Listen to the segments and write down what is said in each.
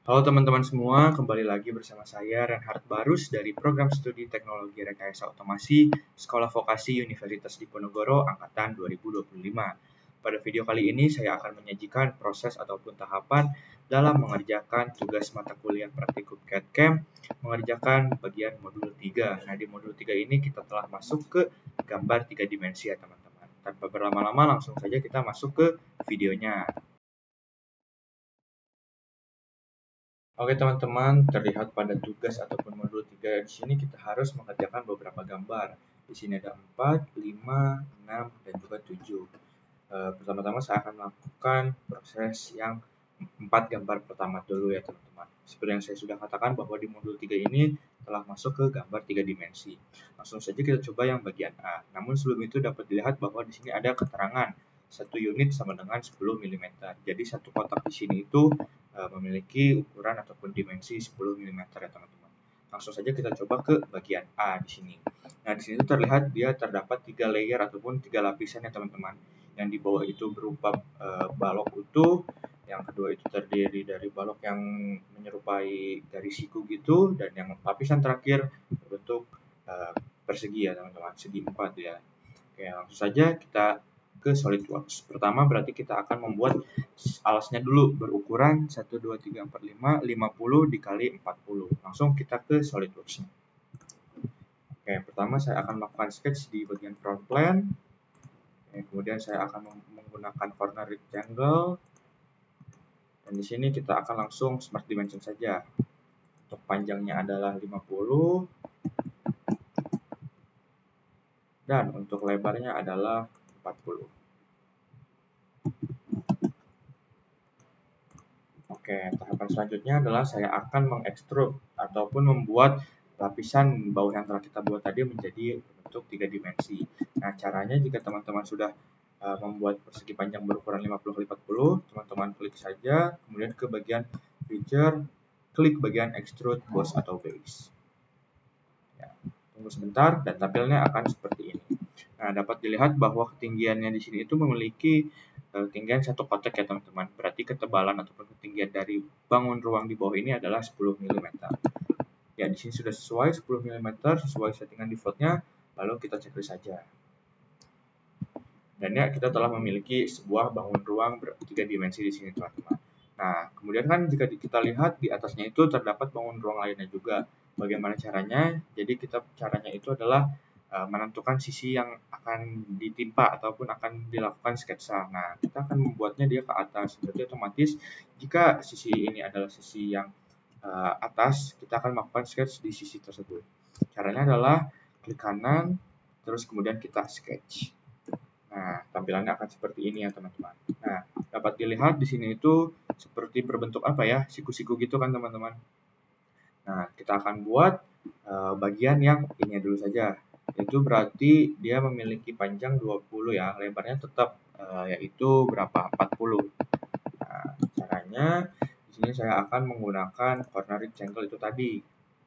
Halo teman-teman semua, kembali lagi bersama saya Renhard Barus dari Program Studi Teknologi Rekayasa Otomasi Sekolah Vokasi Universitas Diponegoro Angkatan 2025. Pada video kali ini saya akan menyajikan proses ataupun tahapan dalam mengerjakan tugas mata kuliah praktikum CAD/CAM mengerjakan bagian modul 3. Nah, di modul 3 ini kita telah masuk ke gambar 3 dimensi ya teman-teman. Tanpa berlama-lama langsung saja kita masuk ke videonya. Oke teman-teman, terlihat pada tugas ataupun modul 3 di sini kita harus mengerjakan beberapa gambar. Di sini ada 4, 5, 6, dan juga 7. Pertama-tama saya akan melakukan proses yang 4 gambar pertama dulu ya teman-teman. Seperti yang saya sudah katakan bahwa di modul 3 ini telah masuk ke gambar 3 dimensi. Langsung saja kita coba yang bagian A. Namun sebelum itu dapat dilihat bahwa di sini ada keterangan 1 unit sama dengan 10 mm. Jadi satu kotak di sini itu memiliki ukuran ataupun dimensi 10 mm ya teman-teman. Langsung saja kita coba ke bagian A di sini. Nah, di sini terlihat dia terdapat 3 layer ataupun 3 lapisan ya teman-teman. Yang di bawah itu berupa balok utuh, yang kedua itu terdiri dari balok yang menyerupai garis siku gitu, dan yang lapisan terakhir berbentuk persegi ya teman-teman, segi 4 ya. Oke, langsung saja kita ke SolidWorks. Pertama berarti kita akan membuat alasnya dulu berukuran 1, 2, 3, 4, 5, 50 dikali 40. Langsung kita ke SolidWorks-nya. Oke, pertama saya akan melakukan sketch di bagian front plane. Oke, kemudian saya akan menggunakan corner rectangle. Dan di sini kita akan langsung smart dimension saja. Untuk panjangnya adalah 50. Dan untuk lebarnya adalah 40. Oke, tahapan selanjutnya adalah saya akan mengekstrud ataupun membuat lapisan bawah yang telah kita buat tadi menjadi bentuk 3 dimensi. Nah, caranya jika teman-teman sudah membuat persegi panjang berukuran 50 x 40, teman-teman klik saja, kemudian ke bagian feature, klik bagian extrude boss atau base. Ya, tunggu sebentar dan tampilnya akan seperti ini. Nah, dapat dilihat bahwa ketinggiannya di sini itu memiliki ketinggian satu kotak ya teman-teman. Berarti ketebalan ataupun ketinggian dari bangun ruang di bawah ini adalah 10 mm. Ya, di sini sudah sesuai 10 mm sesuai settingan defaultnya. Lalu kita checklist saja. Dan ya, kita telah memiliki sebuah bangun ruang bertiga dimensi di sini teman-teman. Nah, kemudian kan jika kita lihat di atasnya itu terdapat bangun ruang lainnya juga. Bagaimana caranya? Jadi caranya itu adalah menentukan sisi yang akan ditimpa ataupun akan dilakukan sketsa. Nah, kita akan membuatnya dia ke atas. Berarti otomatis jika sisi ini adalah sisi yang atas, kita akan melakukan sketch di sisi tersebut. Caranya adalah klik kanan, terus kemudian kita sketch. Nah, tampilannya akan seperti ini ya teman-teman. Nah, dapat dilihat di sini itu seperti berbentuk apa ya, siku-siku gitu kan teman-teman. Nah, kita akan buat bagian yang ini dulu saja. Itu berarti dia memiliki panjang 20 ya, lebarnya tetap yaitu berapa? 40. Nah, caranya di sini saya akan menggunakan corner rectangle itu tadi.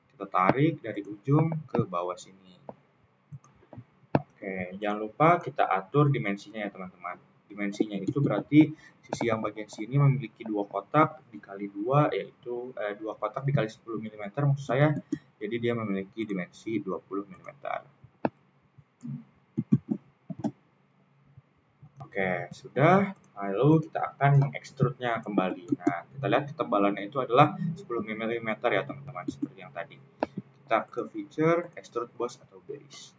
Kita tarik dari ujung ke bawah sini. Oke, jangan lupa kita atur dimensinya ya teman-teman. Dimensinya itu berarti sisi yang bagian sini memiliki 2 kotak dikali 2, yaitu 2 kotak dikali 10 mm maksud saya. Jadi dia memiliki dimensi 20 mm. Oke, sudah. Lalu kita akan mengekstrudnya kembali. Nah, kita lihat ketebalannya itu adalah 10 mm ya teman-teman, seperti yang tadi. Kita ke feature, extrude boss atau base.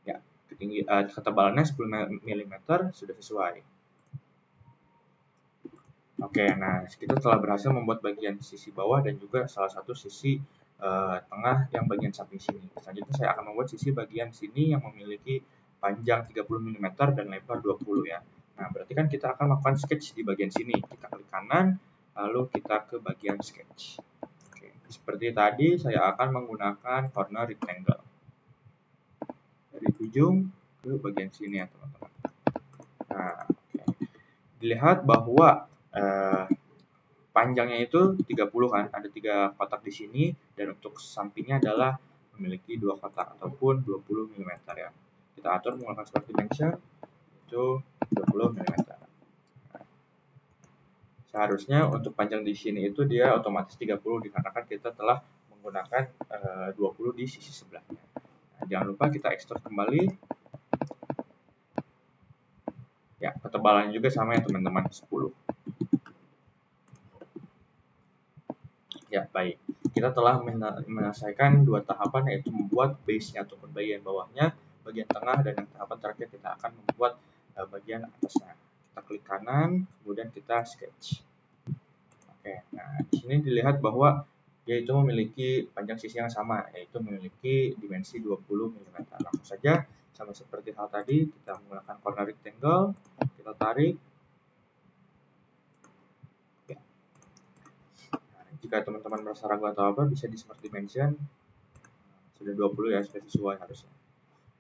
Ya, ketebalannya 10 mm sudah sesuai. Oke, nah kita telah berhasil membuat bagian sisi bawah dan juga salah satu sisi tengah yang bagian samping sini. Selanjutnya saya akan membuat sisi bagian sini yang memiliki panjang 30 mm dan lebar 20 ya. Nah, berarti kan kita akan melakukan sketch di bagian sini. Kita klik kanan, lalu kita ke bagian sketch. Oke, seperti tadi saya akan menggunakan corner rectangle. Dari ujung ke bagian sini ya teman-teman. Nah, dilihat bahwa panjangnya itu 30 kan, ada 3 kotak di sini dan untuk sampingnya adalah memiliki 2 kotak ataupun 20 mm ya. Kita atur menggunakan smart dimension itu 20 mm. Nah, Seharusnya untuk panjang di sini itu dia otomatis 30 dikarenakan kita telah menggunakan 20 di sisi sebelahnya. Nah, jangan lupa kita ekstrud kembali. Ya, ketebalannya juga sama ya teman-teman, 10. Ya, baik. Kita telah menyelesaikan dua tahapan, yaitu membuat base-nya ataupun bagian bawahnya, bagian tengah, dan yang tahapan terakhir kita akan membuat bagian atasnya. Kita klik kanan, kemudian kita sketch. Oke, nah di sini dilihat bahwa dia itu memiliki panjang sisi yang sama, yaitu memiliki dimensi 20 mm. Langsung saja, sama seperti hal tadi, kita menggunakan corner rectangle, kita tarik. Jika teman-teman merasa ragu atau apa, bisa di smart dimension. Sudah 20 ya, sudah sesuai harusnya.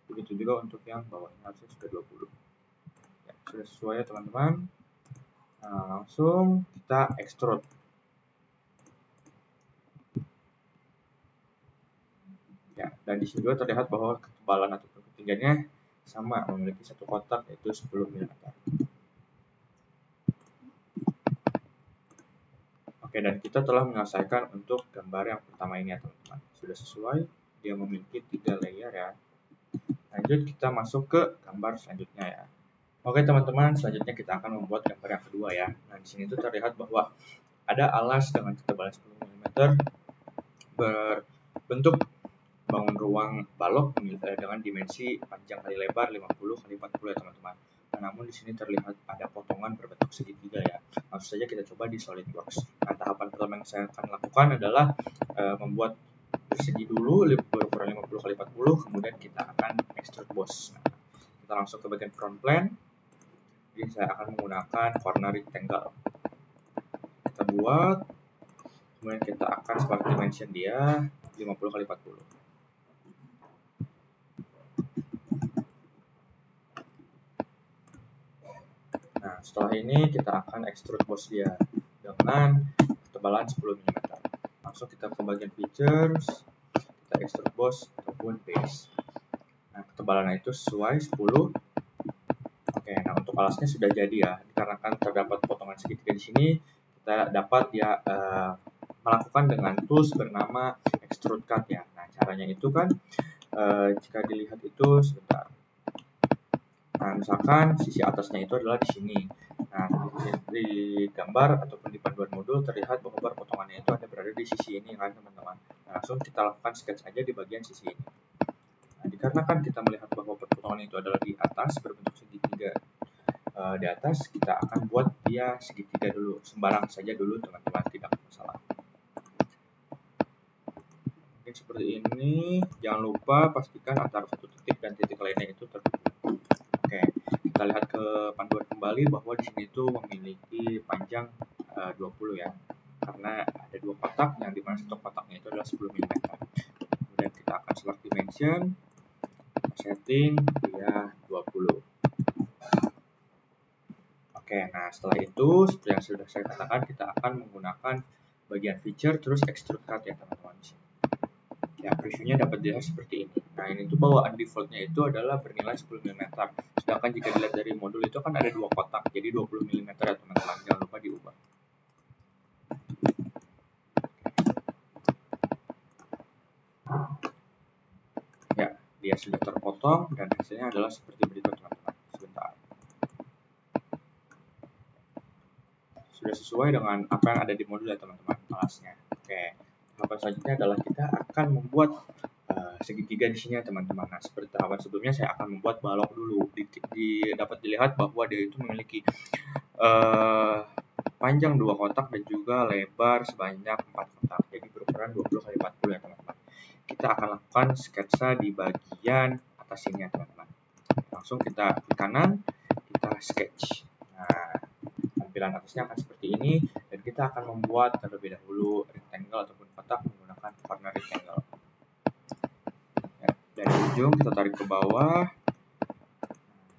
Begitu juga untuk yang bawahnya, harusnya sudah 20. Ya, sudah sesuai ya teman-teman. Nah, langsung kita extrude. Ya, dan di sini juga terlihat bahwa ketebalan ataupun ketinggiannya sama, memiliki satu kotak yaitu 10 mm. Oke, dan kita telah menyelesaikan untuk gambar yang pertama ini ya teman-teman. Sudah sesuai, dia memiliki 3 layer ya. Lanjut kita masuk ke gambar selanjutnya ya. Oke teman-teman, selanjutnya kita akan membuat gambar yang kedua ya. Nah, di sini tuh terlihat bahwa ada alas dengan ketebalan 10 mm berbentuk bangun ruang balok dengan dimensi panjang kali lebar 50 kali 40 ya teman-teman. Nah, namun di sini terlihat ada potongan berbentuk segitiga ya. Langsung saja kita coba di SolidWorks. Nah, tahapan pertama yang saya akan lakukan adalah membuat persegi dulu berukuran 50 kali 40, kemudian kita akan extrude boss. Nah, kita langsung ke bagian front plane. Jadi saya akan menggunakan corner rectangle. Kita buat, kemudian kita akan smart dimension dia 50 kali 40. Nah, setelah ini kita akan extrude boss dia dengan ketebalan 10 mm. Langsung kita ke bagian features, kita extrude boss ataupun base. Nah, ketebalannya itu sesuai 10. Oke, nah untuk alasnya sudah jadi ya. Dikarenakan terdapat potongan segitiga di sini, kita dapat ya melakukan dengan tools bernama extrude cut ya. Nah, caranya itu kan jika dilihat itu sebentar. Nah, misalkan sisi atasnya itu adalah di sini. Nah, di gambar ataupun di panduan modul terlihat bahwa potongannya itu ada berada di sisi ini kan teman-teman. Nah, langsung kita lakukan sketch aja di bagian sisi ini. Nah, dikarenakan kita melihat bahwa potongan itu adalah di atas berbentuk segitiga di atas, kita akan buat dia segitiga dulu, sembarang saja dulu teman-teman, tidak masalah. Mungkin seperti ini. Jangan lupa pastikan antara satu titik dan titik lainnya itu terhubung. Oke, kita lihat ke panduan kembali bahwa di sini itu memiliki panjang 20 ya. Karena ada dua kotak yang dimana satu kotaknya itu adalah 10 mm. Kemudian kita akan select dimension, setting dia 20. Oke, nah setelah itu seperti yang sudah saya katakan, kita akan menggunakan bagian feature terus extrude cut ya teman-teman. Ya, previewnya dapat dilihat seperti ini. Nah, ini tuh bawaan defaultnya itu adalah bernilai 10 mm. Sedangkan jika dilihat dari modul itu kan ada dua kotak, jadi 20 mm ya teman-teman. Jangan lupa diubah. Ya, dia sudah terpotong dan hasilnya adalah seperti berikut teman-teman. Sebentar. Sudah sesuai dengan apa yang ada di modul ya teman-teman, alasnya. Oke, tahapan selanjutnya adalah kita akan membuat segitiga di sini ya teman-teman. Nah, seperti tahapan sebelumnya saya akan membuat balok dulu. Dapat dilihat bahwa dia itu memiliki panjang 2 kotak dan juga lebar sebanyak 4 kotak. Jadi berukuran 20 kali 40 ya teman-teman. Kita akan lakukan sketsa di bagian atas ini ya teman-teman. Langsung kita klik kanan, kita sketch. Nah, tampilan atasnya akan seperti ini dan kita akan membuat terlebih dahulu rectangle ataupun kotak menggunakan corner rectangle. Dari ujung kita tarik ke bawah.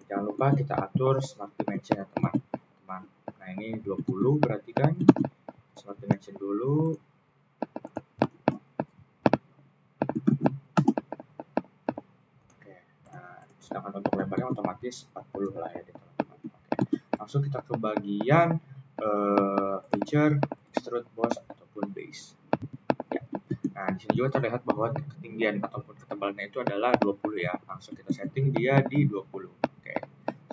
Jangan lupa kita atur smart dimension ya teman-teman. Nah, ini 20 berarti kan smart dimension dulu. Oke, nah, sedangkan untuk lebarnya otomatis 40 lah ya teman-teman. Oke, langsung kita ke bagian feature, extrude, boss, ataupun base. Ya. Nah, di sini juga terlihat bahwa ketinggian ataupun ketebalannya itu adalah 20 ya. Langsung kita setting dia di 20. Oke.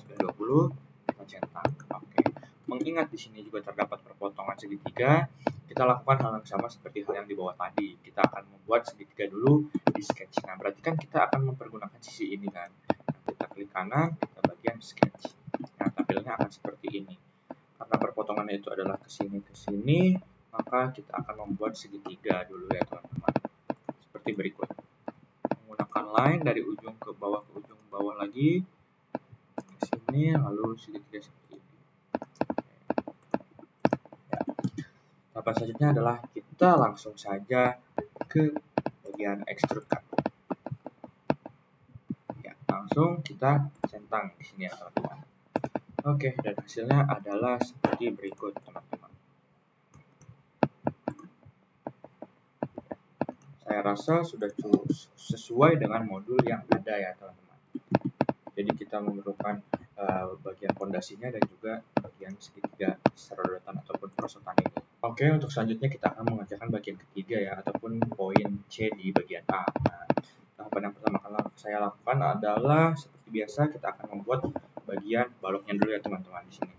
Sudah 20, kita centang. Oke. Mengingat di sini juga terdapat perpotongan segitiga, kita lakukan hal yang sama seperti hal yang di bawah tadi. Kita akan membuat segitiga dulu di sketch. Nah, berarti kan kita akan mempergunakan sisi ini kan. Nah, kita klik kanan, kita bagian sketch. Nah, tampilannya akan seperti ini. Karena perpotongannya itu adalah ke sini, maka kita akan membuat segitiga dulu ya teman-teman. Seperti berikut. Menggunakan line dari ujung ke ujung bawah lagi. Ke sini, lalu segitiga seperti ini. Ya. Tahapan selanjutnya adalah kita langsung saja ke bagian extrude cut. Ya, langsung kita centang di sini ya teman-teman. Oke, dan hasilnya adalah seperti berikut teman-teman. Saya rasa sudah sesuai dengan modul yang ada ya teman-teman. Jadi kita memerlukan bagian fondasinya dan juga bagian segitiga serodotan ataupun perosotan ini. Oke, untuk selanjutnya kita akan mengerjakan bagian ketiga ya, ataupun poin C di bagian A. Nah, tahapan yang pertama kali saya lakukan adalah seperti biasa kita akan membuat bagian baloknya dulu ya teman-teman di sini.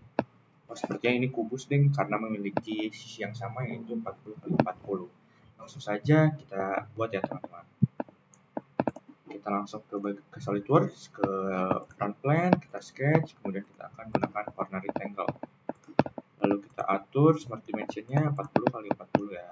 Sepertinya ini kubus ding karena memiliki sisi yang sama yaitu 40 x 40. Langsung saja kita buat ya teman-teman. Kita langsung ke SolidWorks, ke front plane, kita sketch, kemudian kita akan gunakan corner rectangle. Lalu kita atur smart dimensionnya 40 x 40 ya.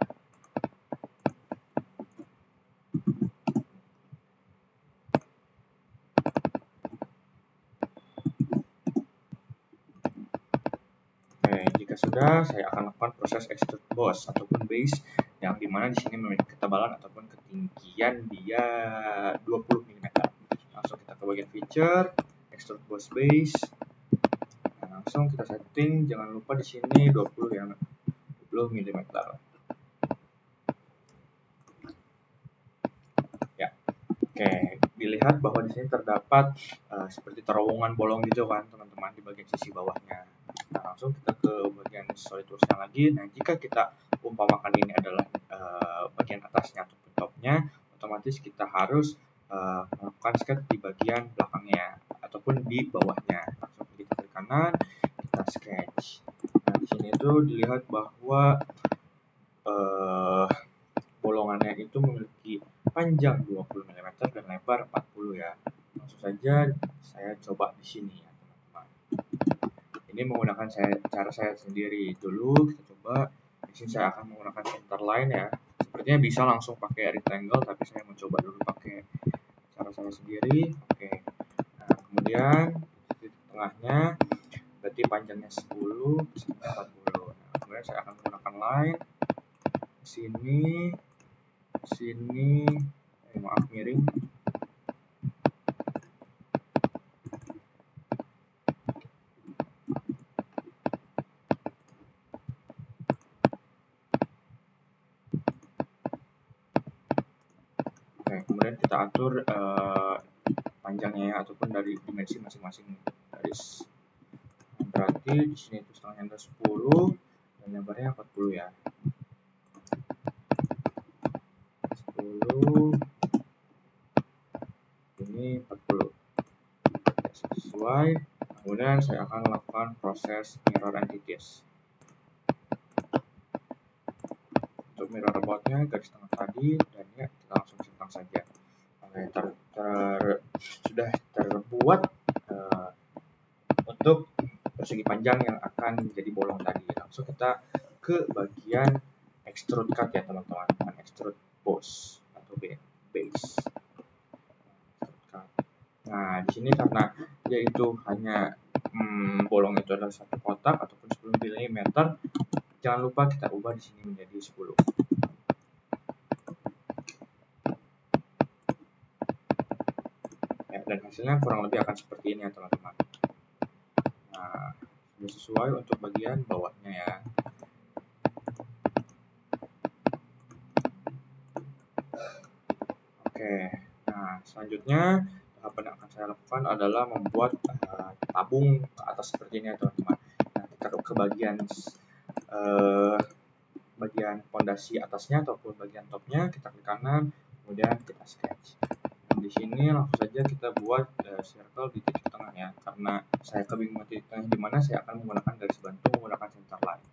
Oke, jika sudah, saya akan lakukan proses extrude boss ataupun base yang dimana di sini memiliki ketebalan ataupun ketinggian dia 20 mm. Langsung kita ke bagian feature, extrude boss base. Nah, langsung kita setting, jangan lupa di sini 20 ya, 20 mm. Ya, oke, dilihat bahwa di sini terdapat seperti terowongan bolong gitu kan teman-teman di bagian sisi bawahnya. Nah, langsung kita ke bagian SolidWorks lagi. Nah, jika kita umpamakan ini adalah bagian atasnya ataupun topnya, otomatis kita harus melakukan sketch di bagian belakangnya ataupun di bawahnya. Langsung kita klik kanan, kita sketch. Nah, di sini itu dilihat bahwa bolongannya itu memiliki panjang 20 mm dan lebar 40 ya. Langsung saja saya coba di sini ya teman-teman. Ini menggunakan cara saya sendiri. Dulu kita coba. Di sini saya akan menggunakan center line ya. Sepertinya bisa langsung pakai rectangle, tapi saya mencoba dulu pakai cara saya sendiri. Oke. Nah, kemudian di tengahnya berarti panjangnya 10, sini 40. Nah, kemudian saya akan menggunakan line sini, maaf miring. Kemudian kita atur panjangnya ya, ataupun dari dimensi masing-masing garis. Berarti di sini itu setengahnya ada 10 dan lebarnya 40 ya. 10 ini 40 sesuai. Kemudian saya akan melakukan proses mirror entities. Untuk mirror robotnya garis tengah tadi dan ya kita langsung centang saja. Oke, sudah terbuat untuk persegi panjang yang akan menjadi bolong tadi. Langsung kita ke bagian extrude cut ya teman-teman, extrude boss atau base. Nah, di sini karena yaitu hanya bolong itu adalah satu kotak ataupun 10 mm, jangan lupa kita ubah di sini menjadi 10. Ya, dan hasilnya kurang lebih akan seperti ini ya teman-teman. Nah, sudah sesuai untuk bagian bawahnya ya. Oke, nah selanjutnya tahapan yang akan saya lakukan adalah membuat tabung ke atas seperti ini ya teman-teman. Nah, kita ke bagian bagian pondasi atasnya ataupun bagian topnya, kita klik kanan, kemudian kita sketch. Di sini langsung saja kita buat circle di titik tengah ya, karena saya kebingungan titik tengah di mana, saya akan menggunakan garis bantu menggunakan center line.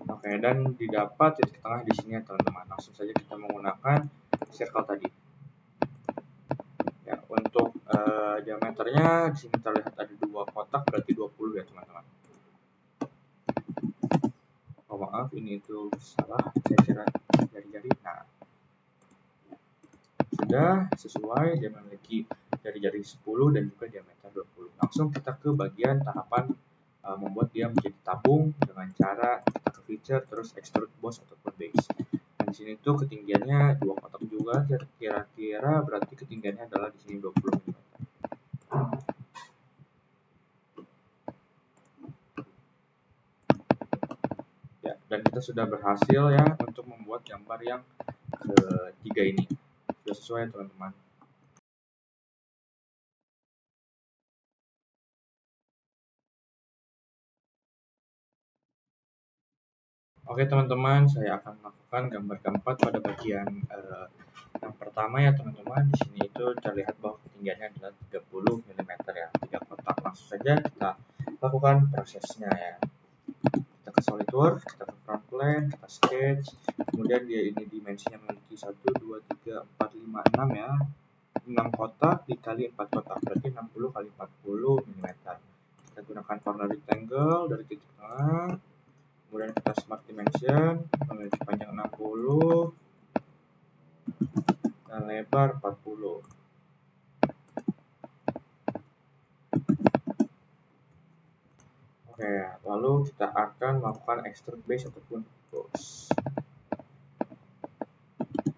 Oke, dan didapat titik tengah di sini ya teman-teman. Langsung saja kita menggunakan circle tadi. Ya, untuk diameternya di sini terlihat ada 2 kotak, berarti 20 ya teman-teman. Oh maaf, ini itu salah, saya kira jari-jari. Nah, sudah sesuai, dia memiliki jari-jari 10 dan juga diameter 20. Langsung kita ke bagian tahapan membuat dia menjadi tabung dengan cara kita ke feature terus extrude boss ataupun base. Dan di sini tuh ketinggiannya 2 kotak juga, kira-kira berarti ketinggiannya adalah di sini 20 mm. Ya, dan kita sudah berhasil ya untuk membuat gambar yang ketiga ini. Sudah sesuai ya teman-teman. Oke teman-teman, saya akan melakukan gambar keempat pada bagian yang pertama ya teman-teman. Di sini itu terlihat bahwa ketinggiannya adalah 30 mm ya, 3 kotak. Langsung saja kita lakukan prosesnya ya. Kita ke SolidWorks, kita ke front plane, kita sketch. Kemudian dia ini dimensinya memiliki 1, 2, 3, 4, 5, 6 ya. 6 kotak dikali 4 kotak, berarti 60 kali 40 mm. Kita gunakan corner rectangle dari titik tengah. Kemudian kita smart dimension, memiliki panjang 60 dan lebar 40. Oke, lalu kita akan melakukan extrude base ataupun boss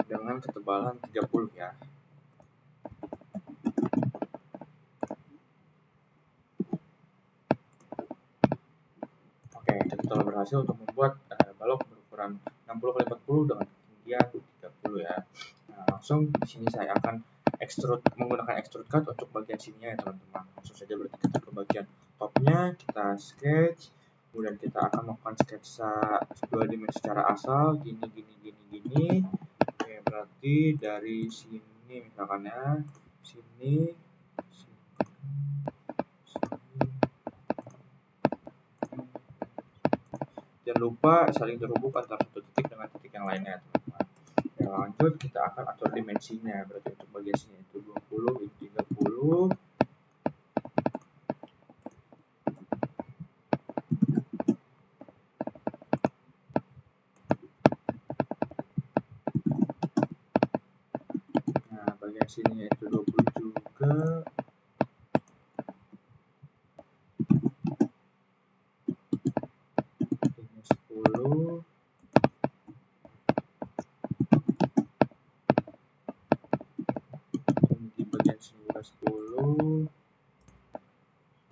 dengan ketebalan 30 ya. Oke, kita telah berhasil untuk membuat balok berukuran 60 kali 40 dengan ketinggian 30 ya. Nah, langsung di sini saya akan menggunakan extrude cut untuk bagian sininya ya teman-teman. Langsung saja berarti kita ke bagian topnya, kita sketch, kemudian kita akan melakukan sketsa 2 dimensi secara asal, gini. Oke, berarti dari sini misalkan ya, sini. Jangan lupa saling terhubung antara satu titik dengan titik yang lainnya teman-teman. Yang lanjut kita akan atur dimensinya, berarti untuk bagian sini itu 20 x 30. Nah, bagian sini itu 20 juga. Ini 10. Di bagian sini juga 10.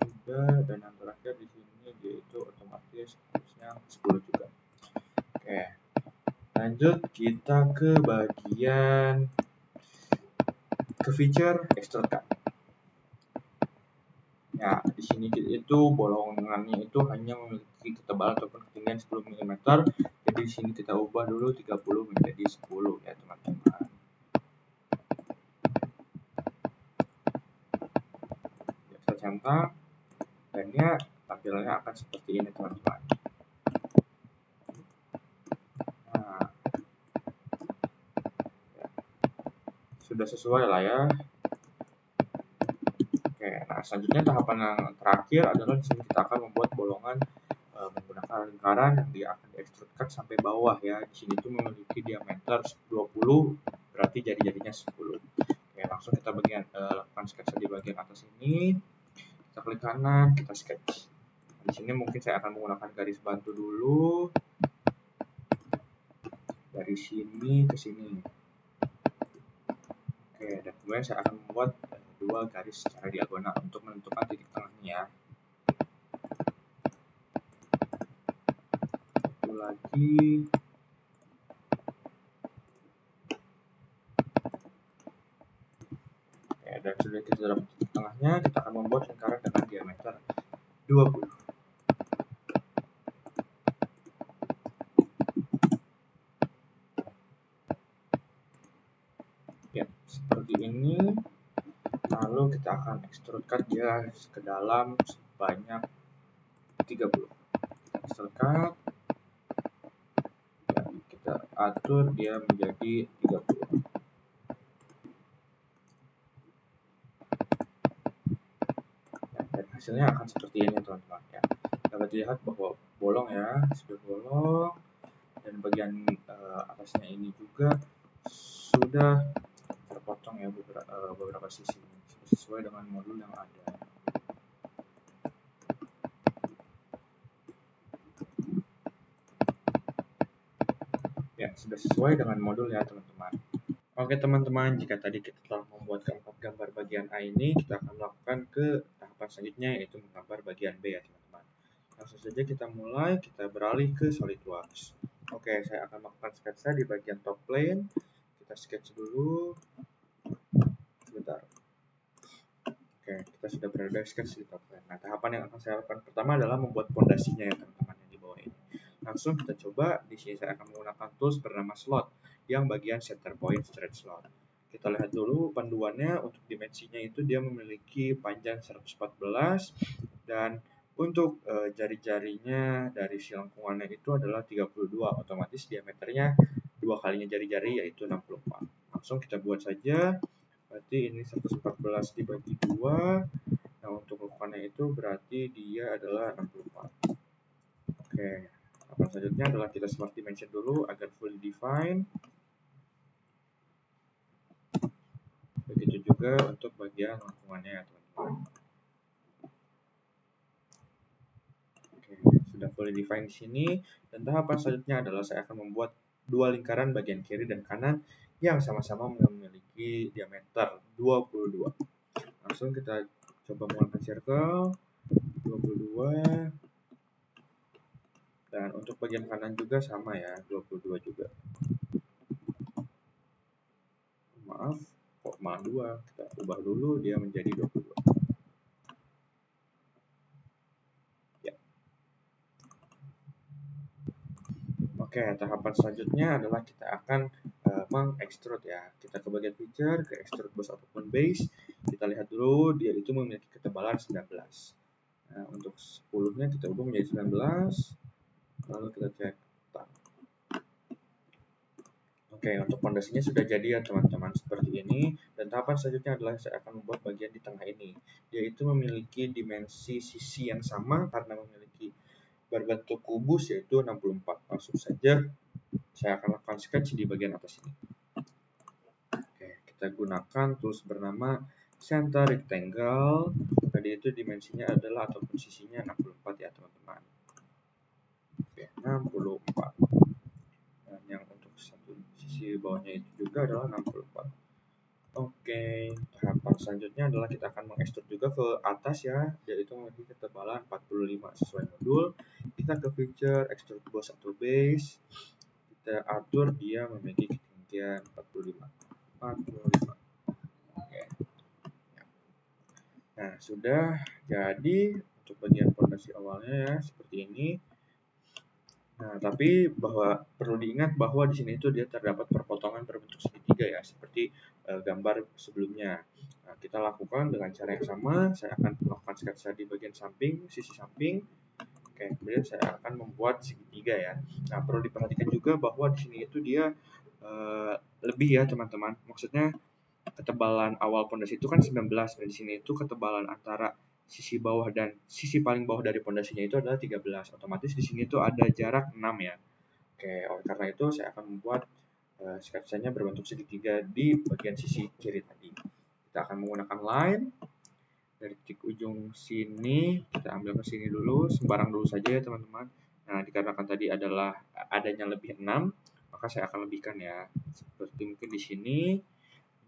Sudah, dan yang terakhir di sini yaitu otomatis harusnya 10 juga. Oke. Lanjut kita ke bagian feature extrude cut. Ya, di sini itu bolongannya itu hanya memiliki ketebalan ataupun ketinggian 10 mm. Jadi di sini kita ubah dulu 30 menjadi 10 ya, teman-teman. Ya, kita centang dan ya tampilannya akan seperti ini, teman-teman. Nah, ya. Sudah sesuai lah ya. Oke, nah selanjutnya tahapan yang terakhir adalah di sini kita akan membuat bolongan menggunakan lingkaran yang dia akan di-extrude cut sampai bawah ya. Di sini tuh memiliki diameter 20, berarti jari-jarinya 10. Oke, langsung kita lakukan sketsa di bagian atas ini. Kita klik kanan, kita sketch. Di sini mungkin saya akan menggunakan garis bantu dulu. Dari sini ke sini. Oke, dan kemudian saya akan membuat 2 garis secara diagonal untuk menentukan titik tengahnya ya. Satu lagi. dan sudah kita dalam titik tengahnya, kita akan membuat lingkaran dengan diameter 20. Ya, seperti ini. Lalu kita akan extrude cut dia ke dalam sebanyak 30. Kita extrude cut, dan kita atur dia menjadi 30. Dan hasilnya akan seperti ini teman-teman ya. Dapat dilihat bahwa bolong ya, sudah bolong, dan bagian atasnya ini juga sudah terpotong ya beberapa sisi sesuai dengan modul yang ada. Ya, sudah sesuai dengan modul ya teman-teman. Oke teman-teman, jika tadi kita telah membuat keempat gambar bagian A ini, kita akan melakukan ke tahapan selanjutnya, yaitu menggambar bagian B ya teman-teman. Langsung saja kita mulai, kita beralih ke SolidWorks. Oke, saya akan melakukan sketsa di bagian top plane. Kita sketch dulu. Sebentar. Oke, kita sudah berada sketch di top plane. Nah, tahapan yang akan saya lakukan pertama adalah membuat pondasinya ya teman-teman yang di bawah ini. Langsung kita coba. Di sini saya akan menggunakan tools bernama slot yang bagian center point straight slot. Kita lihat dulu panduannya. Untuk dimensinya itu dia memiliki panjang 114 dan untuk jari-jarinya dari si lengkungannya itu adalah 32. Otomatis diameternya 2 kalinya jari-jari yaitu 64. Langsung kita buat saja. Berarti ini 114 dibagi 2. Nah, untuk lengkungannya itu berarti dia adalah 64. Oke. Tahapan selanjutnya adalah kita smart dimension dulu agar fully define. Begitu juga untuk bagian lengkungannya, teman-teman. Oke, sudah fully define di sini. Dan tahapan selanjutnya adalah saya akan membuat dua lingkaran bagian kiri dan kanan yang sama-sama memiliki diameter 22. Langsung kita coba menggunakan circle 22. Dan untuk bagian kanan juga sama ya, 22 juga. Maaf, kok malah 2. Kita ubah dulu dia menjadi 22. Ya. Oke, tahapan selanjutnya adalah kita akan mengextrude ya. Kita ke bagian feature, ke extrude boss ataupun base. Kita lihat dulu dia itu memiliki ketebalan 19. Nah, untuk 10-nya kita ubah menjadi 19. Lalu kita cek. Oke, untuk pondasinya sudah jadi ya teman-teman seperti ini. Dan tahapan selanjutnya adalah saya akan membuat bagian di tengah ini. Dia itu memiliki dimensi sisi yang sama karena memiliki berbentuk kubus yaitu 64. Langsung saja saya akan lakukan sketch di bagian atas ini. Oke, kita gunakan tools bernama center rectangle. Tadi itu dimensinya adalah ataupun sisinya 64 ya teman-teman. Oke, 64. Dan yang untuk satu sisi bawahnya itu juga adalah 64. Oke, tahapan selanjutnya adalah kita akan mengekstrude juga ke atas ya, yaitu memiliki ketebalan 45 sesuai modul. Kita ke feature, extrude boss atau base. Kita atur dia memiliki ketinggian 45. Oke. Nah, sudah jadi untuk bagian fondasi awalnya ya, seperti ini. Nah, tapi perlu diingat bahwa di sini itu dia terdapat perpotongan berbentuk segitiga ya, seperti gambar sebelumnya. Nah, kita lakukan dengan cara yang sama. Saya akan melakukan sketsa di bagian samping, sisi samping. Oke, kemudian saya akan membuat segitiga ya. Nah, perlu diperhatikan juga bahwa di sini itu dia lebih ya teman-teman. Maksudnya ketebalan awal pondasi itu kan 19, dan di sini itu ketebalan antara sisi bawah dan sisi paling bawah dari pondasinya itu adalah 13. Otomatis di sini itu ada jarak 6 ya. Oke, oleh karena itu saya akan membuat sketsanya berbentuk segitiga di bagian sisi kiri tadi. Kita akan menggunakan line dari titik ujung sini, kita ambil ke sini dulu, sembarang dulu saja ya teman-teman. Nah, dikarenakan tadi adalah adanya lebih 6, maka saya akan lebihkan ya. Seperti mungkin di sini,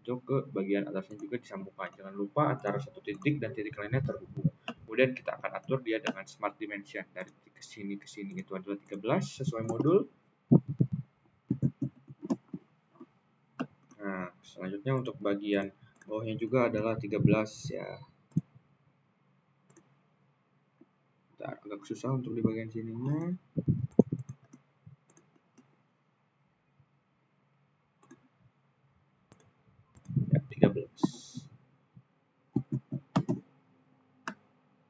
untuk ke bagian atasnya juga disambungkan. Jangan lupa antara satu titik dan titik lainnya terhubung. Kemudian kita akan atur dia dengan smart dimension. Dari titik ke sini itu adalah 13 sesuai modul. Nah, selanjutnya untuk bagian bawahnya juga adalah 13 ya. Bentar, agak susah untuk di bagian sininya. Ya, 13.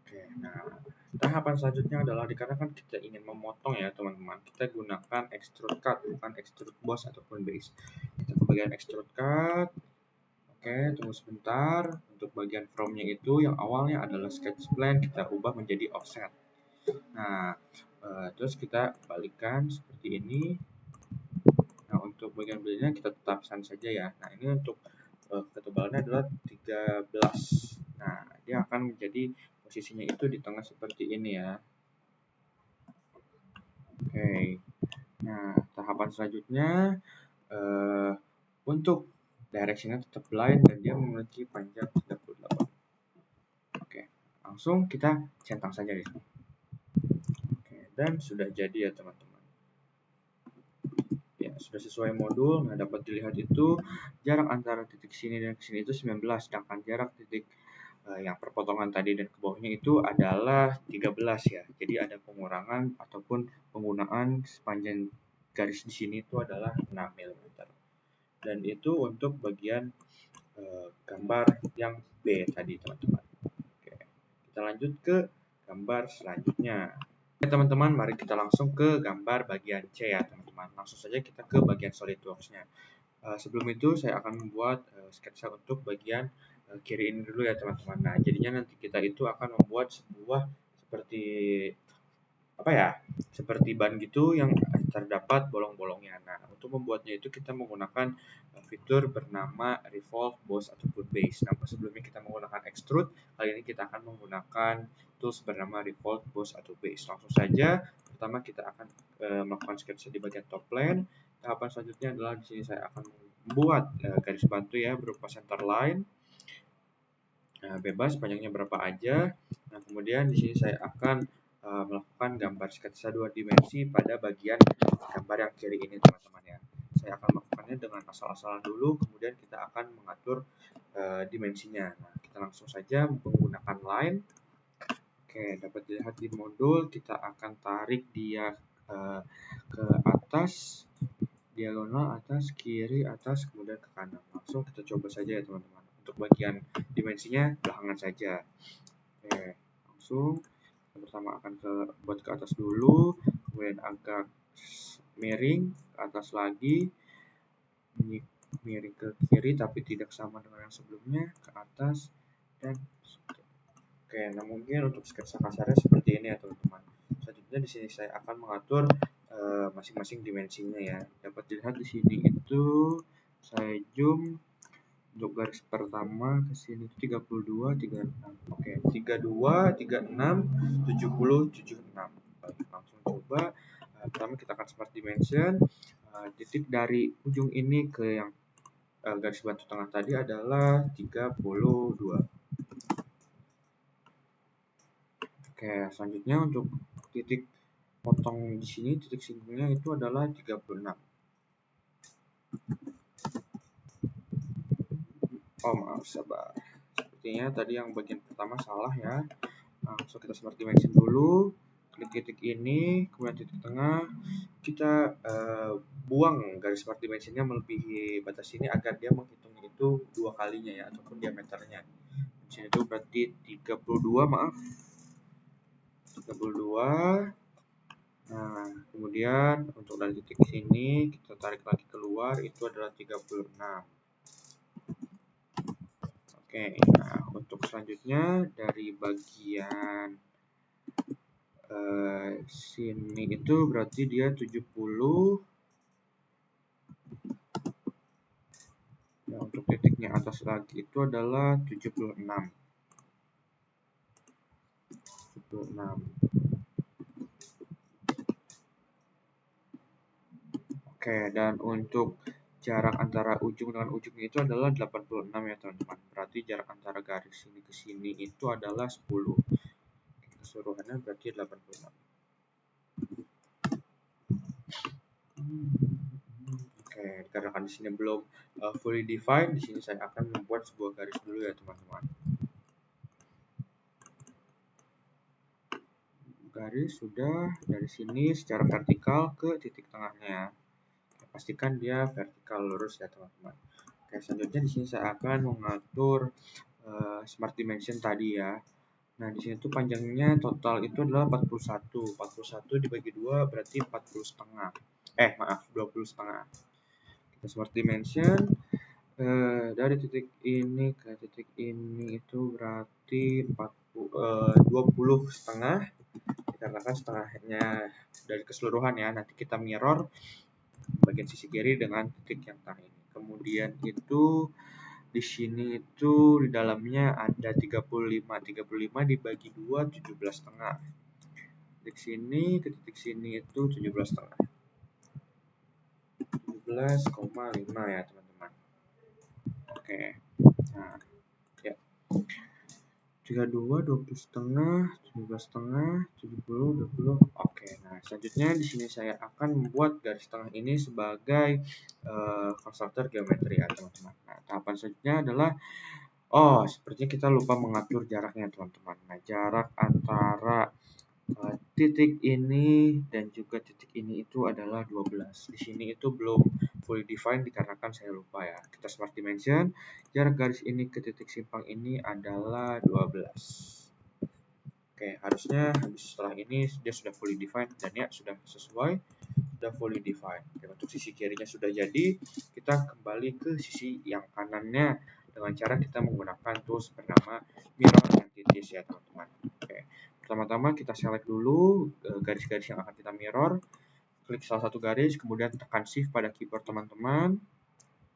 Oke, nah tahapan selanjutnya adalah dikarenakan kita ingin memotong ya teman-teman, kita gunakan extrude cut bukan extrude boss ataupun base. Kita ke bagian extrude cut. Oke, tunggu sebentar. Untuk bagian from-nya itu yang awalnya adalah sketch plan kita ubah menjadi offset. Nah, terus kita balikkan seperti ini. Nah, untuk bagian belinya kita tetapkan saja ya. Nah, ini untuk ketebalannya adalah 13. Nah, dia akan menjadi posisinya itu di tengah seperti ini ya. Oke. Nah, tahapan selanjutnya untuk direction-nya tetap line dan dia memiliki panjang 38. Oke, langsung kita centang saja di sini. Oke, dan sudah jadi ya teman-teman. Ya, sudah sesuai modul. Nah, dapat dilihat itu jarak antara titik sini dan sini itu 19, sedangkan jarak titik yang perpotongan tadi dan ke bawahnya itu adalah 13 ya. Jadi ada pengurangan ataupun penggunaan sepanjang garis di sini itu adalah 6 mm. Dan itu untuk bagian gambar yang B tadi teman-teman. Oke, kita lanjut ke gambar selanjutnya. Oke teman-teman, mari kita langsung ke gambar bagian C ya teman-teman. Langsung saja kita ke bagian SolidWorks-nya. Sebelum itu saya akan membuat sketsa untuk bagian kiri ini dulu ya teman-teman. Nah, jadinya nanti kita itu akan membuat sebuah seperti apa ya? Seperti ban gitu yang terdapat bolong-bolongnya. Nah, untuk membuatnya itu kita menggunakan fitur bernama revolve, boss ataupun base. Nah, sebelumnya kita menggunakan extrude, kali ini kita akan menggunakan tools bernama revolve, boss atau base. Langsung saja, pertama kita akan melakukan sketsa di bagian top plane. Tahapan selanjutnya adalah di sini saya akan membuat garis bantu ya berupa center line. Nah, bebas panjangnya berapa aja. Nah, kemudian di sini saya akan melakukan gambar sketsa 2 dimensi pada bagian gambar yang kiri ini teman-teman ya. Saya akan melakukannya dengan asal-asalan dulu, kemudian kita akan mengatur dimensinya. Nah, kita langsung saja menggunakan line. Oke, dapat dilihat di modul, kita akan tarik dia ke atas, diagonal atas, kiri, atas, kemudian ke kanan. Langsung kita coba saja ya teman-teman. Untuk bagian dimensinya belakangan saja. Oke, langsung pertama akan buat ke atas dulu, kemudian agak miring ke atas lagi, miring ke kiri tapi tidak sama dengan yang sebelumnya, ke atas dan oke. Nah, mungkin untuk sketsa kasarnya seperti ini ya teman-teman. Selanjutnya di sini saya akan mengatur masing-masing dimensinya ya. Dapat dilihat di sini itu saya zoom untuk garis pertama ke sini 32, 36. Oke, 32, 36, 70, 76. Oke, langsung coba. Pertama kita akan smart dimension. Titik dari ujung ini ke yang garis bantu tengah tadi adalah 32. Oke, selanjutnya untuk titik potong di sini, titik singgungnya itu adalah 36. Oh maaf, sabar. Sepertinya tadi yang bagian pertama salah ya. Langsung kita smart dimension dulu. Klik titik ini, kemudian titik tengah. Kita buang garis smart dimensionnya melebihi batas ini agar dia menghitung itu 2 kalinya ya, ataupun diameternya. Di sini itu berarti 32, maaf. 32. Nah, kemudian untuk dari titik sini kita tarik lagi keluar itu adalah 36. Oke, nah untuk selanjutnya dari bagian sini itu berarti dia 70. Nah, untuk titiknya atas lagi itu adalah 76. 76. Oke, dan untuk jarak antara ujung dengan ujung itu adalah 86 ya teman-teman. Berarti jarak antara garis sini ke sini itu adalah 10. Keseluruhannya berarti 86. Oke, Oke, dikarenakan di sini belum fully defined, di sini saya akan membuat sebuah garis dulu ya teman-teman. Garis sudah dari sini secara vertikal ke titik tengahnya. Pastikan dia vertikal lurus ya teman-teman. Oke, selanjutnya di sini saya akan mengatur smart dimension tadi ya. Nah, di sini tuh panjangnya total itu adalah 41. 41 dibagi 2 berarti 40 setengah. Maaf, 20 setengah. Kita smart dimension dari titik ini ke titik ini itu berarti 20 setengah. Dikarenakan setengahnya dari keseluruhan ya. Nanti kita mirror bagian sisi kiri dengan titik yang tengah ini. Kemudian itu di sini itu di dalamnya ada 35. 35 dibagi 2 17 setengah. Titik sini ke titik sini itu 17 setengah. 17,5 ya teman-teman. Oke. Nah, ya. 32, 20 setengah, 17 setengah, 70, 20. Oke, nah selanjutnya di sini saya akan membuat garis tengah ini sebagai konstruktor geometri ya teman-teman. Nah, tahapan selanjutnya adalah sepertinya kita lupa mengatur jaraknya teman-teman. Nah, jarak antara titik ini dan juga titik ini itu adalah 12. Di sini itu belum fully defined dikarenakan saya lupa ya. Kita smart dimension, jarak garis ini ke titik simpang ini adalah 12. Oke, harusnya habis setelah ini dia sudah fully defined dan ya sudah sesuai, sudah fully defined. Oke, untuk sisi kirinya sudah jadi, kita kembali ke sisi yang kanannya dengan cara kita menggunakan tools bernama mirror entities ya teman-teman. Oke, pertama-tama kita select dulu garis-garis yang akan kita mirror. Klik salah satu garis, kemudian tekan shift pada keyboard teman-teman.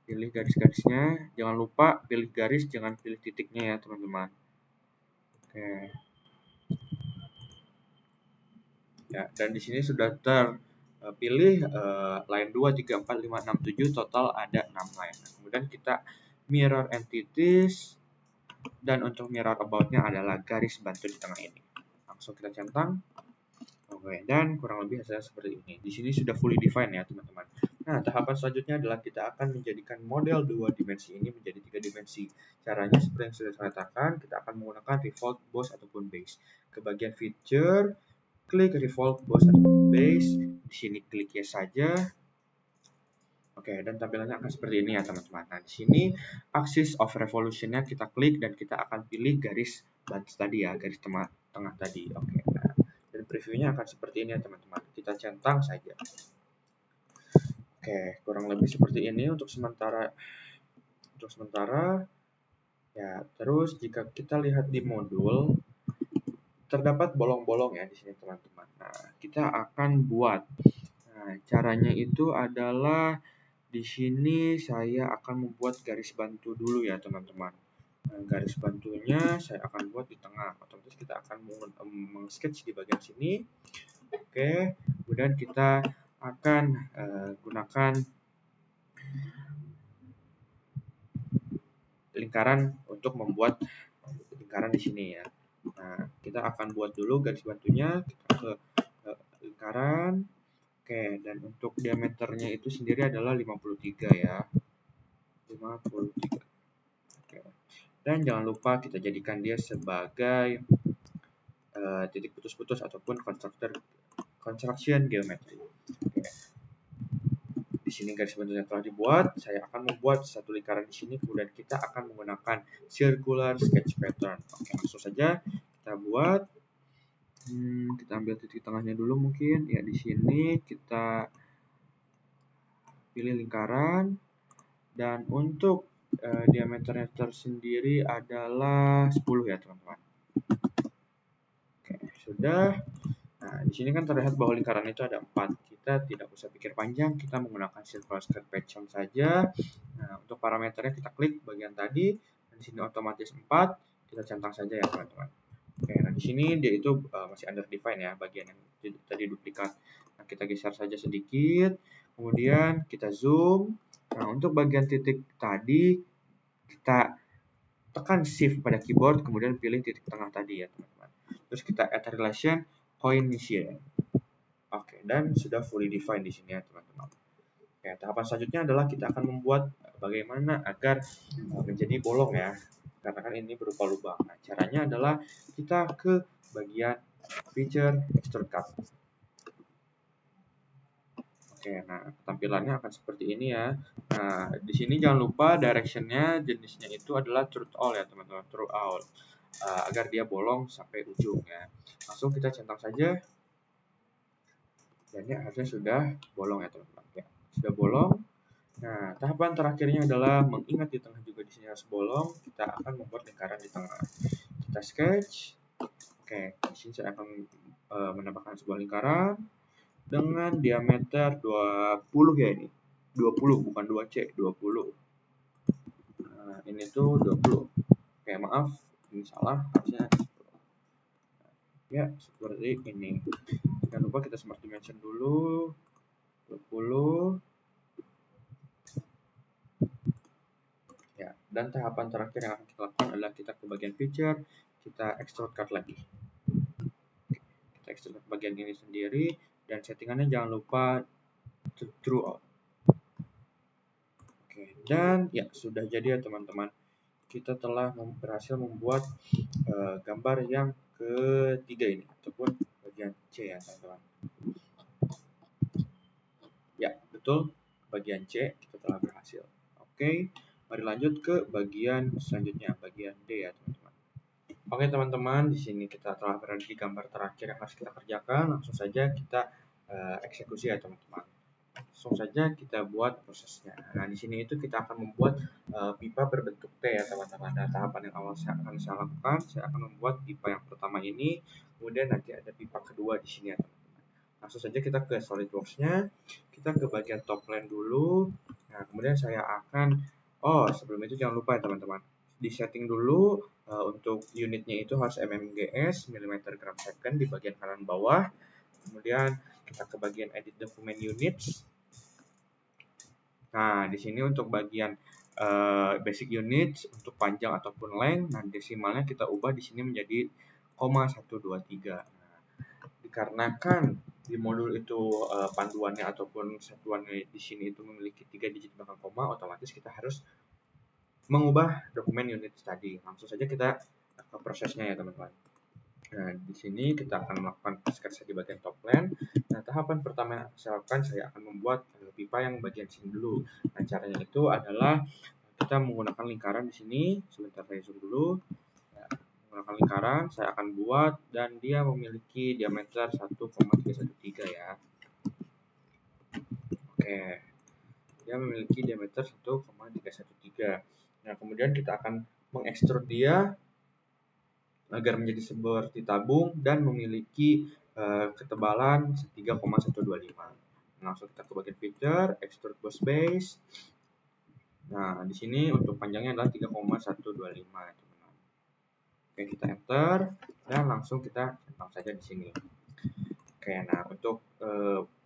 Pilih garis-garisnya. Jangan lupa pilih garis, jangan pilih titiknya ya teman-teman. Oke. Ya, dan di sini sudah terpilih line 2, 3, 4, 5, 6, 7, total ada 6 line. Nah, kemudian kita mirror entities, dan untuk mirror about-nya adalah garis bantu di tengah ini. Langsung kita centang. Oke, dan kurang lebih hasilnya seperti ini. Di sini sudah fully defined ya teman-teman. Nah, tahapan selanjutnya adalah kita akan menjadikan model 2 dimensi ini menjadi 3 dimensi. Caranya seperti yang sudah saya katakan, kita akan menggunakan revolve, boss, ataupun base. Ke bagian feature, klik revolve, boss, ataupun base. Di sini klik yes saja. Oke, dan tampilannya akan seperti ini ya teman-teman. Nah, di sini axis of revolution-nya kita klik dan kita akan pilih garis bantu tadi ya, garis tengah tadi. Oke, nah, dan previewnya akan seperti ini ya teman-teman. Kita centang saja. Oke, kurang lebih seperti ini untuk sementara. Ya, terus jika kita lihat di modul, terdapat bolong-bolong ya di sini teman-teman. Nah, kita akan buat. Nah, caranya itu adalah di sini saya akan membuat garis bantu dulu ya teman-teman. Nah, garis bantunya saya akan buat di tengah. Otomatis kita akan meng-sketch di bagian sini. Oke, kemudian kita akan gunakan lingkaran untuk membuat lingkaran di sini ya. Nah, kita akan buat dulu garis bantunya, kita ke lingkaran. Oke, dan untuk diameternya itu sendiri adalah 53 ya. 53. Oke. Dan jangan lupa kita jadikan dia sebagai titik putus-putus ataupun construction geometry. Oke. Di sini garis bentuknya telah dibuat. Saya akan membuat satu lingkaran di sini, kemudian kita akan menggunakan circular sketch pattern. Oke, langsung saja kita buat. Kita ambil titik tengahnya dulu mungkin. Ya, di sini kita pilih lingkaran. Dan untuk diameternya tersendiri adalah 10 ya teman-teman. Oke, sudah. Nah, di sini kan terlihat bahwa lingkaran itu ada 4. Kita tidak usah pikir panjang, kita menggunakan circular sketch pattern saja. Nah, untuk parameternya kita klik bagian tadi. Dan di sini otomatis 4. Kita centang saja ya teman-teman. Oke, nah di sini dia itu masih under define ya, bagian yang tadi duplikat. Nah, kita geser saja sedikit, kemudian kita zoom. Nah, untuk bagian titik tadi, kita tekan shift pada keyboard, kemudian pilih titik tengah tadi ya teman-teman. Terus kita add relation coincident. Oke, dan sudah fully defined di sini ya teman-teman. Oke, tahapan selanjutnya adalah kita akan membuat bagaimana agar menjadi bolong ya, karena kan ini berupa lubang. Nah, caranya adalah kita ke bagian feature extrude cut. Oke, nah tampilannya akan seperti ini ya. Nah, di sini jangan lupa directionnya jenisnya itu adalah through all ya teman-teman, through all, agar dia bolong sampai ujung ya. Langsung kita centang saja. Dan ini harusnya sudah bolong ya teman-teman. Ya, sudah bolong. Nah, tahapan terakhirnya adalah mengingat di tengah juga di sini harus bolong. Kita akan membuat lingkaran di tengah. Kita sketch. Oke, di sini saya akan menambahkan sebuah lingkaran dengan diameter 20 ya ini. 20 bukan 2C, 20. Nah, ini tuh 20. Oke, maaf, ini salah, harusnya ya seperti ini. Jangan lupa kita smart dimension dulu. 20. Ya, dan tahapan terakhir yang akan kita lakukan adalah kita ke bagian feature, kita extrude cut lagi. Kita extrude bagian ini sendiri, dan settingannya jangan lupa through all. Oke, dan ya sudah jadi ya teman-teman. Kita telah berhasil membuat gambar yang ketiga ini, ataupun bagian C ya teman-teman. Ya, betul, bagian C kita telah berhasil. Oke, mari lanjut ke bagian selanjutnya, bagian D ya teman-teman. Oke teman-teman, di sini kita telah berada di gambar terakhir yang harus kita kerjakan. Langsung saja kita eksekusi ya teman-teman. Langsung saja kita buat prosesnya. Nah, di sini itu kita akan membuat pipa berbentuk T ya teman-teman. Nah, tahapan yang awal akan saya lakukan, saya akan membuat pipa yang pertama ini, kemudian nanti ada pipa kedua di sini ya teman-teman. Langsung saja kita ke SolidWorks-nya, kita ke bagian top plane dulu. Nah, kemudian saya akan, sebelum itu jangan lupa ya teman-teman, di setting dulu untuk unitnya itu harus mmgs, mm gram second di bagian kanan bawah. Kemudian kita ke bagian edit document units. Nah, di sini untuk bagian basic units untuk panjang ataupun length, nah desimalnya kita ubah di sini menjadi 0,123. Nah, dikarenakan di modul itu panduannya ataupun satuannya di sini itu memiliki 3 digit belakang koma, otomatis kita harus mengubah dokumen unit tadi. Langsung saja kita ke prosesnya ya teman-teman. Nah, di sini kita akan melakukan sketsa di bagian top plane. Nah, tahapan pertama yang saya lakukan, saya akan membuat pipa yang bagian sini dulu. Nah, caranya itu adalah kita menggunakan lingkaran di sini. Sebentar saya zoom dulu. Ya, menggunakan lingkaran, saya akan buat dan dia memiliki diameter 1,313 ya. Oke. Dia memiliki diameter 1,313. Nah, kemudian kita akan mengekstrud dia agar menjadi seperti tabung dan memiliki ketebalan 3,125. Langsung kita ke bagian feature, extrude boss base. Nah, di sini untuk panjangnya adalah 3,125. Oke, kita enter dan langsung kita centang saja di sini. Oke, nah untuk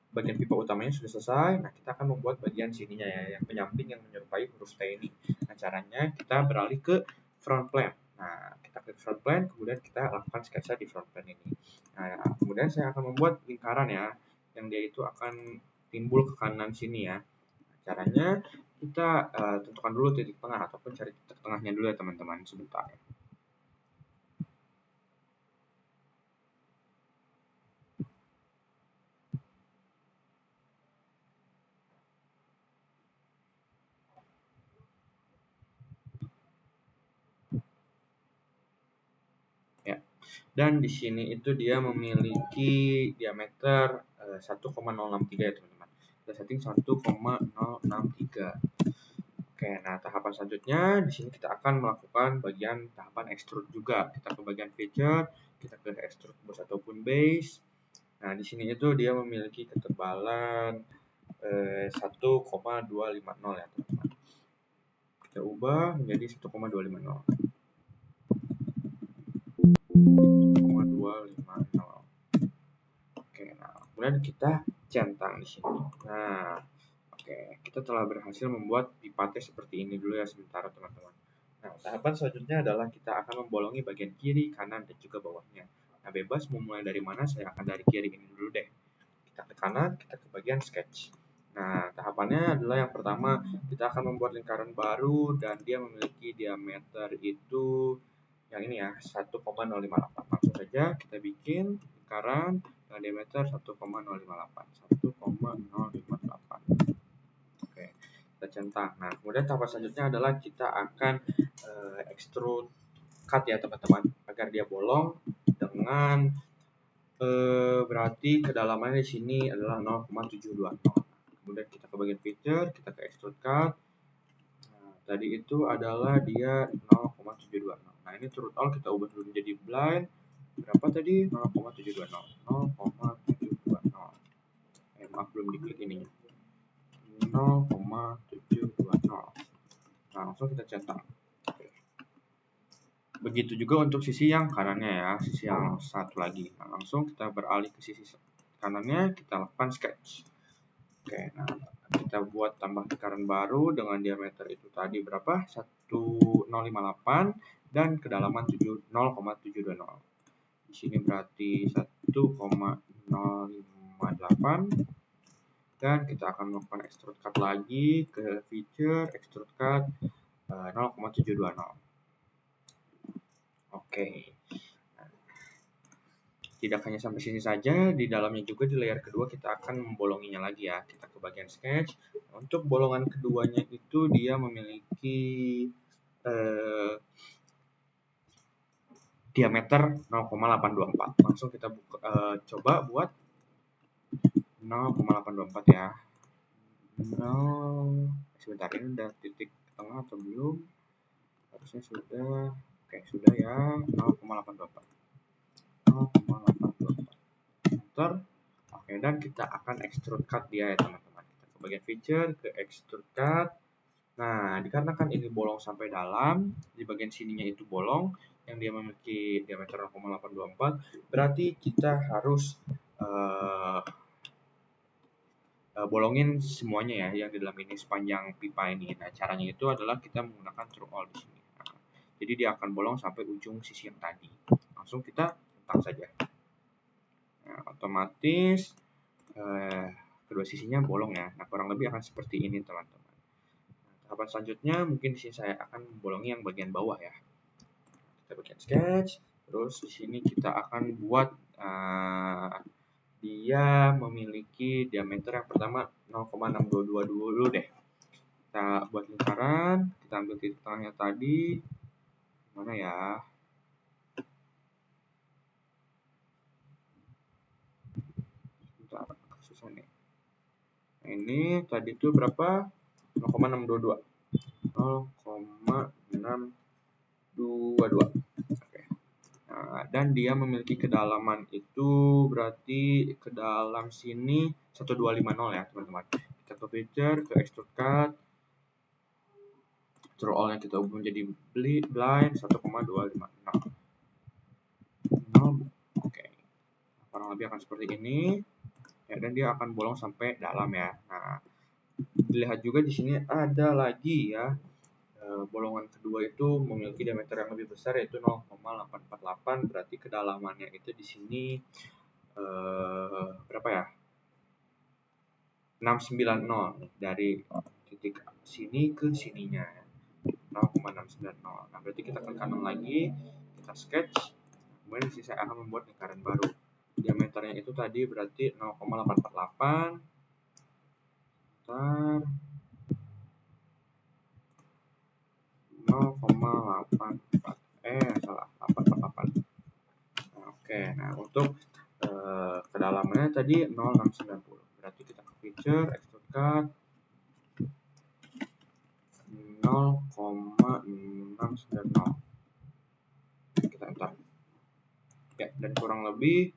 bagian pipa utamanya sudah selesai. Nah, kita akan membuat bagian sininya ya, yang penyamping yang menyerupai huruf T ini. Nah, caranya kita beralih ke front plane. Nah, kita klik front plane, kemudian kita lakukan sketsa di front plane ini. Nah, kemudian saya akan membuat lingkaran ya, yang dia itu akan timbul ke kanan sini ya. Nah, caranya kita tentukan dulu titik tengah ataupun cari titik tengahnya dulu ya teman-teman, sebentar. Ya. Dan di sini itu dia memiliki diameter 1,063 ya teman-teman. Kita setting 1,063. Oke, nah tahapan selanjutnya di sini kita akan melakukan bagian tahapan extrude juga. Kita ke bagian feature, kita ke extrude boss ataupun base. Nah, di sini itu dia memiliki ketebalan 1,250 ya teman-teman. Kita ubah menjadi 1,250. 250. Oke, nah kemudian kita centang di sini. Nah, oke, kita telah berhasil membuat pipa T seperti ini dulu ya sementara teman-teman. Nah, tahapan selanjutnya adalah kita akan membolongi bagian kiri, kanan, dan juga bawahnya. Nah, bebas mau mulai dari mana, saya akan dari kiri ini dulu deh. Kita ke kanan, kita ke bagian sketch. Nah, tahapannya adalah yang pertama, kita akan membuat lingkaran baru dan dia memiliki diameter itu yang ini ya, 1,058. Langsung saja kita bikin lingkaran dengan diameter 1,058. 1,058. Oke, kita centang. Nah, kemudian tahap selanjutnya adalah kita akan extrude cut ya teman-teman, agar dia bolong dengan berarti kedalamannya di sini adalah 0,720. Kemudian kita ke bagian feature, kita ke extrude cut. Nah, tadi itu adalah dia 0,720. Nah, ini through all kita ubah dulu menjadi blind. Berapa tadi? 0,720. 0,720. Maaf belum diklik ininya. 0,720. Nah, langsung kita centang. Begitu juga untuk sisi yang kanannya ya, sisi yang satu lagi. Nah, langsung kita beralih ke sisi kanannya, kita lakukan sketch. Oke, nah kita buat tambah lingkaran baru dengan diameter itu tadi berapa? 1058 dan kedalaman 0,720. Di sini berarti 1,058 dan kita akan melakukan extrude cut lagi ke feature extrude cut 0,720. Oke. Tidak hanya sampai sini saja, di dalamnya juga di layer kedua kita akan membolonginya lagi ya. Kita ke bagian sketch. Untuk bolongan keduanya itu dia memiliki diameter 0,824. Langsung kita coba buat 0,824 ya. Sebentar, ini udah titik tengah atau belum? Harusnya sudah. Oke, sudah ya. 0,824. 0,824 enter. Oke, dan kita akan extrude cut dia ya teman-teman. Kita ke bagian feature, ke extrude cut. Nah, dikarenakan ini bolong sampai dalam, di bagian sininya itu bolong, yang dia memiliki diameter 0,824, berarti kita harus bolongin semuanya ya, yang di dalam ini sepanjang pipa ini. Nah, caranya itu adalah kita menggunakan through all di sini. Nah, jadi dia akan bolong sampai ujung sisi yang tadi. Langsung kita centang saja. Nah, otomatis kedua sisinya bolong ya. Nah, kurang lebih akan seperti ini teman-teman. Nah, tahapan selanjutnya mungkin di sini saya akan membolongi yang bagian bawah ya. Kita bikin sketch, terus di sini kita akan buat dia memiliki diameter yang pertama 0,622 dulu deh. Kita buat lingkaran, kita ambil titik tengahnya tadi. Mana ya? Bentar, susah nih. Nah, ini tadi itu berapa? 0,622. 0,622. Oke. Nah, dan dia memiliki kedalaman itu berarti ke dalam sini 1250 ya teman-teman. Kita ke feature, ke extrude cut, through all yang kita ubah menjadi blind 1,250. Oke. Kurang lebih akan seperti ini. Ya, dan dia akan bolong sampai dalam ya. Nah, dilihat juga di sini ada lagi ya. Bolongan kedua itu memiliki diameter yang lebih besar yaitu 0,848, berarti kedalamannya itu di sini berapa ya? 690 dari titik sini ke sininya 0,690. Nah, berarti kita ke kanan lagi, kita sketch. Kemudian di sini saya akan membuat lingkaran baru. Diameternya itu tadi berarti 0,848. Bentar. 0,84 salah 848. Nah, oke, nah untuk kedalamannya tadi 0,690. Berarti kita ke feature extrude cut 0,690. Kita enter. Ya, dan kurang lebih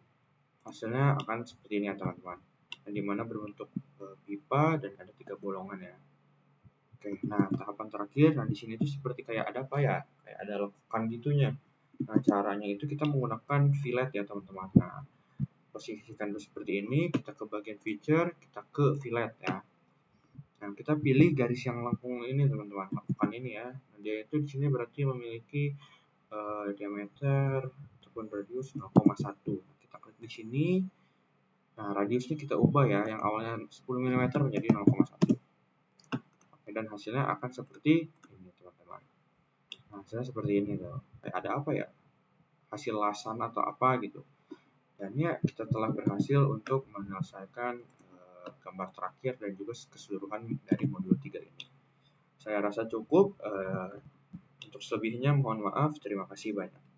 hasilnya akan seperti ini ya teman-teman. Yang dimana berbentuk pipa dan ada 3 bolongan ya. Oke, nah tahapan terakhir, nah di sini tuh seperti kayak ada apa ya? Kayak ada lekukan gitunya. Nah, caranya itu kita menggunakan fillet ya teman-teman. Nah, posisikan seperti ini, kita ke bagian feature, kita ke fillet ya. Nah, kita pilih garis yang lengkung ini teman-teman, lekukan ini ya. Nah, dia itu di sini berarti memiliki diameter ataupun radius 0,1. Kita klik di sini. Nah, radiusnya kita ubah ya, yang awalnya 10 mm menjadi 0,1. Oke, dan hasilnya akan seperti ini, teman-teman. Nah, hasilnya seperti ini loh. Ada apa ya? Hasil lasan atau apa gitu. Dan ya, kita telah berhasil untuk menyelesaikan gambar terakhir dan juga keseluruhan dari modul 3 ini. Saya rasa cukup. Untuk selebihnya mohon maaf. Terima kasih banyak.